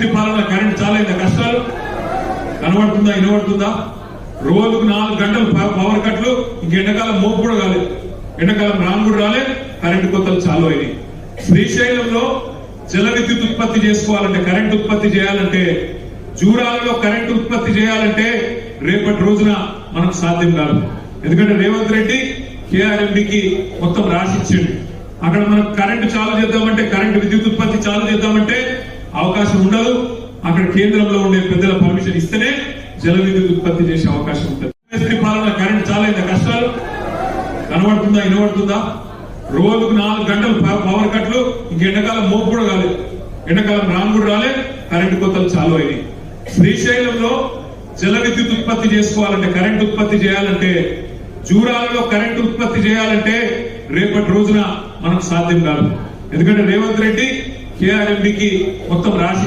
మేస్త్రి పాలన కరెంట్ చాలా కష్టాలు కనబడుతుందా వినబడుతుందా? రోజుకు 4 గంటలు పవర్ కట్లు. ఇంక ఎండాకాలం మోపు కూడా కాలేదు, ఎండాకాలం రాను కూడా రాలే, కరెంటు కొత్తలు చాలు అయినాయి. శ్రీశైలంలో జల విద్యుత్ ఉత్పత్తి చేసుకోవాలంటే, కరెంట్ ఉత్పత్తి చేయాలంటే, జూరాలలో కరెంటు ఉత్పత్తి చేయాలంటే రేపటి రోజున మనకు సాధ్యం కాదు. ఎందుకంటే రేవంత్ రెడ్డి కేఆర్ఎంబికి మొత్తం రాసిచ్చిండు. అక్కడ మనం కరెంటు చాలు చేద్దామంటే, కరెంటు విద్యుత్ ఉత్పత్తి చాలు చేద్దామంటే అవకాశం ఉండదు. అక్కడ కేంద్రంలో ఉండే పెద్దల పర్మిషన్ ఇస్తేనే జల విద్యుత్ ఉత్పత్తి చేసే అవకాశం ఉంటుంది. మేస్త్రి పాలన కరెంట్ చాలా కష్టాలు కనబడుతుందా వినబడుతుందా? రోజుకు 4 గంటలు పవర్ కట్లు. ఇంక ఎండాకాలం మోపు కూడా కాలేదు, ఎండాకాలం రాను కూడా రాలే, కరెంటు కొత్తలు చాలు అయినాయి. శ్రీశైలంలో జల విద్యుత్ ఉత్పత్తి చేసుకోవాలంటే, కరెంట్ ఉత్పత్తి చేయాలంటే, జూరాలలో కరెంటు ఉత్పత్తి చేయాలంటే రేపటి రోజున మనకు సాధ్యం కాదు. ఎందుకంటే రేవంత్ రెడ్డి కేఆర్ఎంబికి మొత్తం రాసి